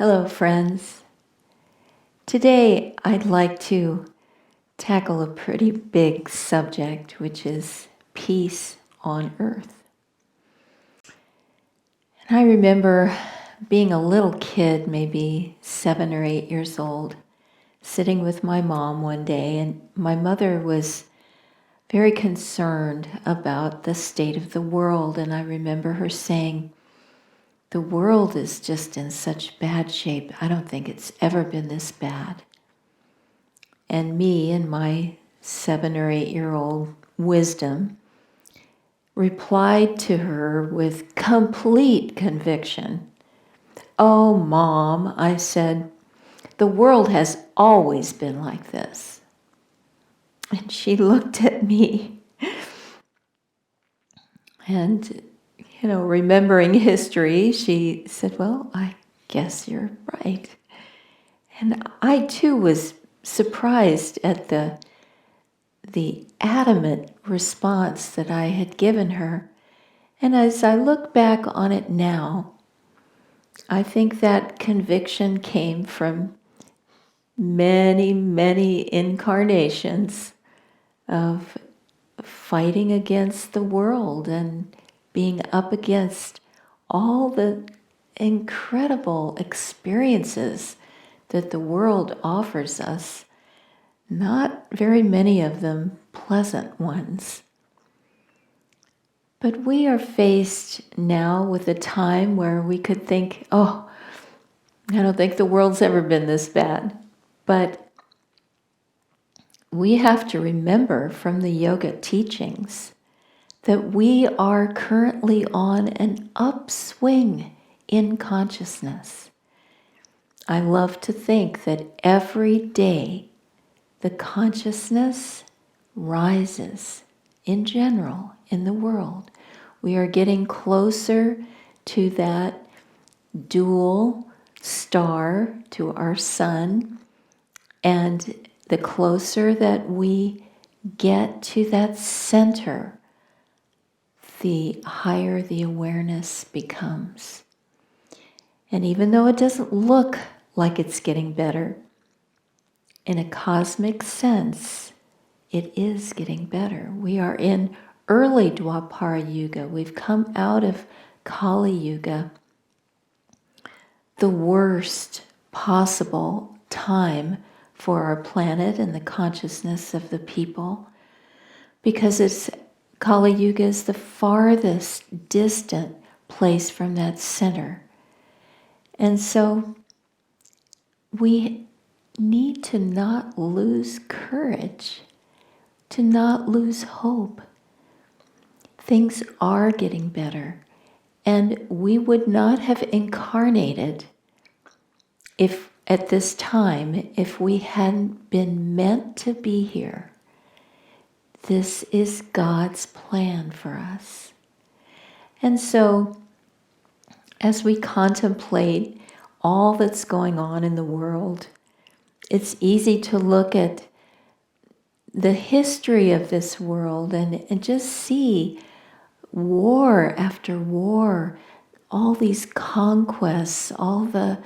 Hello, friends. Today, I'd like to tackle a pretty big subject, which is peace on earth. And I remember being a little kid, maybe 7 or 8 years old, sitting with my mom one day, and my mother was very concerned about the state of the world. And I remember her saying, "The world is just in such bad shape. I don't think it's ever been this bad." And me, in my 7 or 8-year-old wisdom, replied to her with complete conviction. "Oh, Mom," I said, "the world has always been like this." And she looked at me and, remembering history, she said, "Well, I guess you're right." And I too was surprised at the adamant response that I had given her. And as I look back on it now, I think that conviction came from many, many incarnations of fighting against the world and being up against all the incredible experiences that the world offers us. Not very many of them pleasant ones. But we are faced now with a time where we could think, "Oh, I don't think the world's ever been this bad." But we have to remember from the yoga teachings that we are currently on an upswing in consciousness. I love to think that every day the consciousness rises in general in the world. We are getting closer to that dual star, to our sun, and the closer that we get to that center, the higher the awareness becomes. And even though it doesn't look like it's getting better, in a cosmic sense, it is getting better. We are in early Dwapara Yuga. We've come out of Kali Yuga, the worst possible time for our planet and the consciousness of the people, because Kali Yuga is the farthest distant place from that center. And so we need to not lose courage, to not lose hope. Things are getting better, and we would not have incarnated at this time if we hadn't been meant to be here. This is God's plan for us. And so, as we contemplate all that's going on in the world, it's easy to look at the history of this world and just see war after war, all these conquests, all the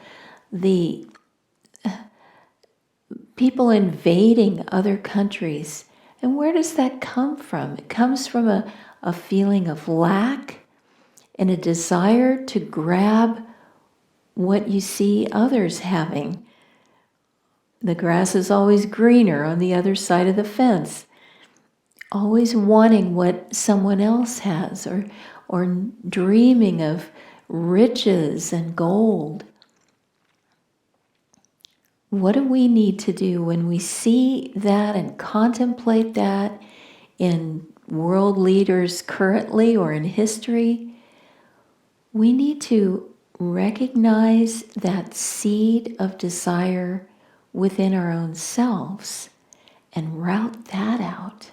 people invading other countries. And where does that come from? It comes from a feeling of lack and a desire to grab what you see others having. The grass is always greener on the other side of the fence. Always wanting what someone else has, or dreaming of riches and gold. What do we need to do when we see that and contemplate that in world leaders currently or in history? We need to recognize that seed of desire within our own selves and route that out.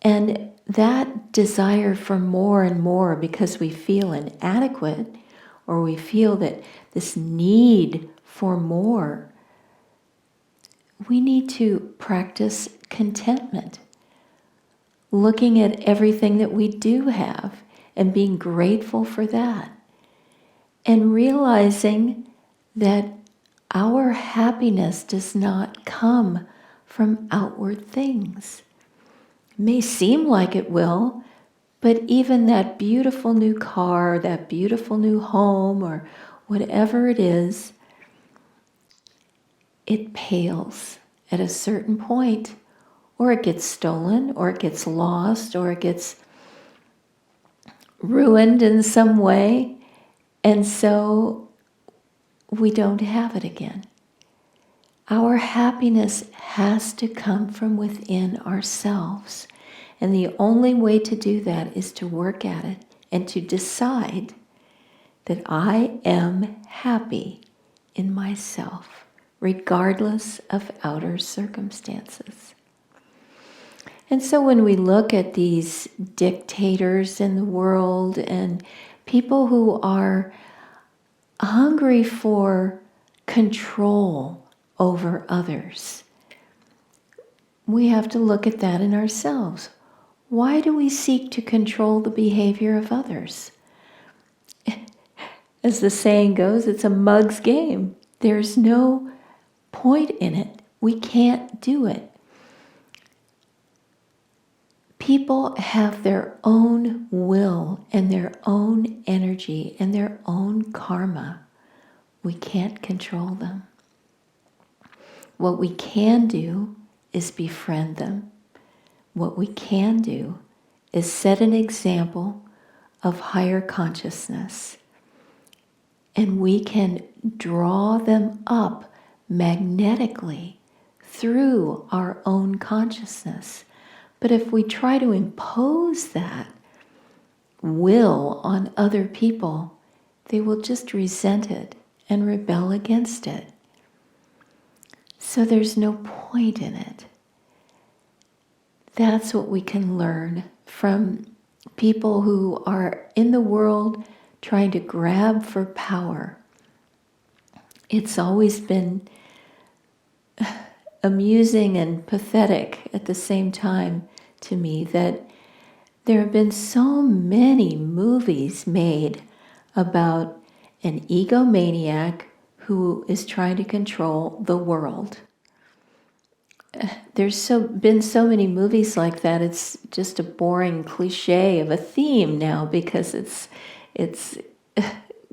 And that desire for more and more because we feel inadequate, or we feel that this need for more, we need to practice contentment, looking at everything that we do have and being grateful for that, and realizing that our happiness does not come from outward things. It may seem like it will, but even that beautiful new car, that beautiful new home, or whatever it is, it pales at a certain point, or it gets stolen, or it gets lost, or it gets ruined in some way, and so we don't have it again. Our happiness has to come from within ourselves. And the only way to do that is to work at it and to decide that I am happy in myself, regardless of outer circumstances. And so when we look at these dictators in the world and people who are hungry for control over others, we have to look at that in ourselves. Why do we seek to control the behavior of others? As the saying goes, it's a mug's game. There's no point in it. We can't do it. People have their own will and their own energy and their own karma. We can't control them. What we can do is befriend them. What we can do is set an example of higher consciousness. And we can draw them up magnetically through our own consciousness. But if we try to impose that will on other people, they will just resent it and rebel against it. So there's no point in it. That's what we can learn from people who are in the world trying to grab for power. It's always been amusing and pathetic at the same time to me that there have been so many movies made about an egomaniac who is trying to control the world. There's been so many movies like that. It's just a boring cliche of a theme now because it's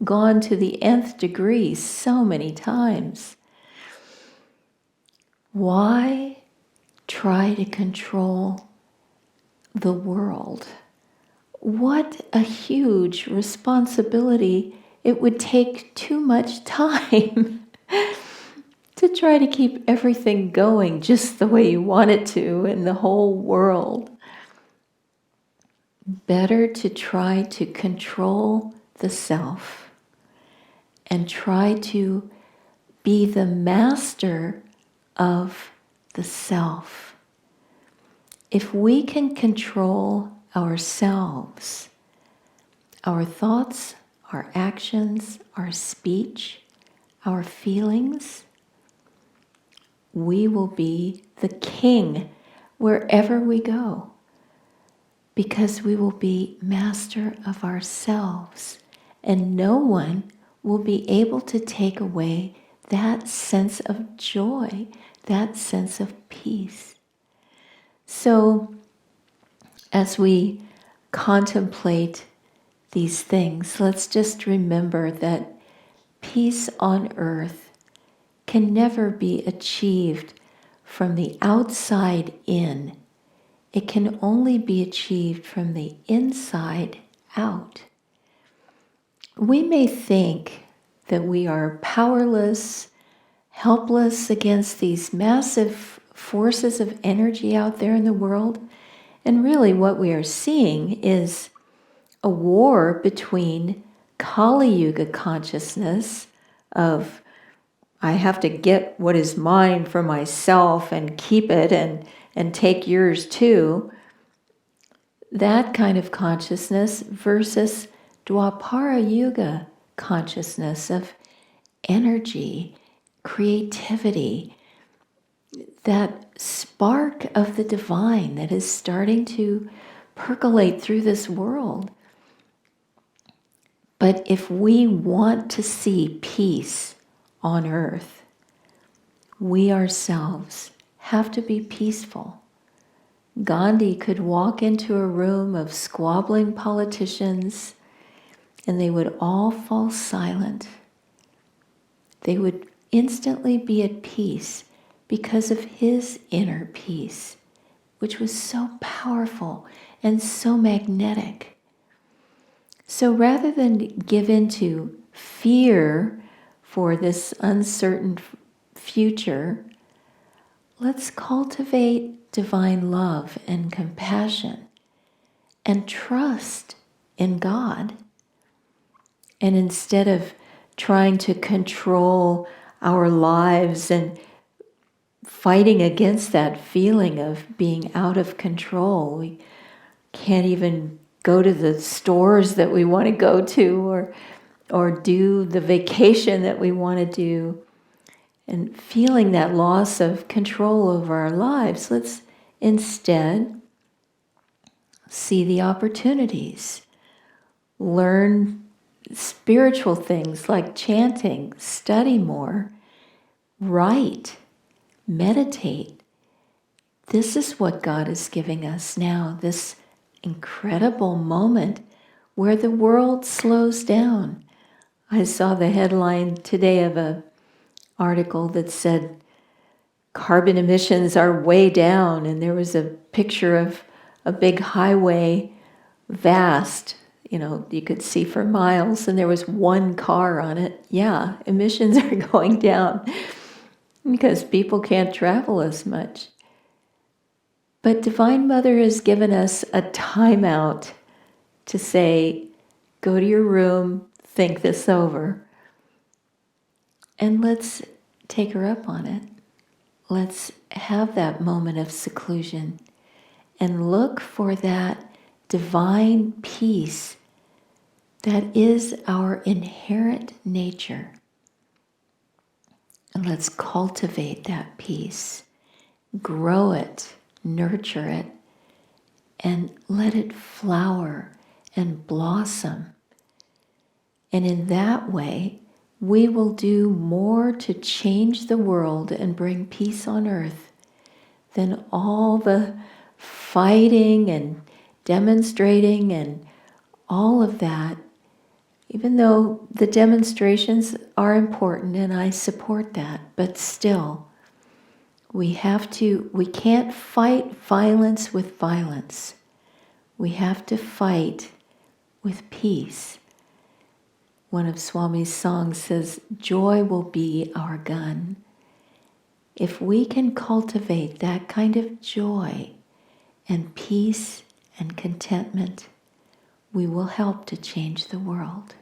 gone to the nth degree so many times. Why try to control the world? What a huge responsibility. It would take too much time to try to keep everything going just the way you want it to in the whole world. Better to try to control the self and try to be the master of the self. If we can control ourselves, our thoughts, our actions, our speech, our feelings, we will be the king wherever we go, because we will be master of ourselves, and no one will be able to take away that sense of joy, that sense of peace. So, as we contemplate these things, let's just remember that peace on earth can never be achieved from the outside in. It can only be achieved from the inside out. We may think that we are powerless, helpless against these massive forces of energy out there in the world, and really what we are seeing is a war between Kali Yuga consciousness of I have to get what is mine for myself and keep it and take yours too. That kind of consciousness versus Dwapara Yuga consciousness of energy, creativity, that spark of the divine that is starting to percolate through this world. But if we want to see peace on earth, we ourselves have to be peaceful. Gandhi could walk into a room of squabbling politicians and they would all fall silent. They would instantly be at peace because of his inner peace, which was so powerful and so magnetic. So rather than give into fear for this uncertain future, let's cultivate divine love and compassion and trust in God. And instead of trying to control our lives and fighting against that feeling of being out of control, we can't even go to the stores that we want to go to or do the vacation that we want to do. And feeling that loss of control over our lives, let's instead see the opportunities. Learn spiritual things like chanting, study more, write, meditate. This is what God is giving us now, this incredible moment where the world slows down. I saw the headline today of an article that said carbon emissions are way down, and there was a picture of a big highway, vast, you could see for miles, and there was one car on it. Yeah, emissions are going down because people can't travel as much. But Divine Mother has given us a timeout to say, go to your room, think this over, and let's take her up on it. Let's have that moment of seclusion and look for that divine peace that is our inherent nature. And let's cultivate that peace, grow it, nurture it, and let it flower and blossom. And in that way, we will do more to change the world and bring peace on earth than all the fighting and demonstrating and all of that. Even though the demonstrations are important and I support that, but still, we can't fight violence with violence. We have to fight with peace. One of Swami's songs says, joy will be our gun. If we can cultivate that kind of joy and peace and contentment, we will help to change the world.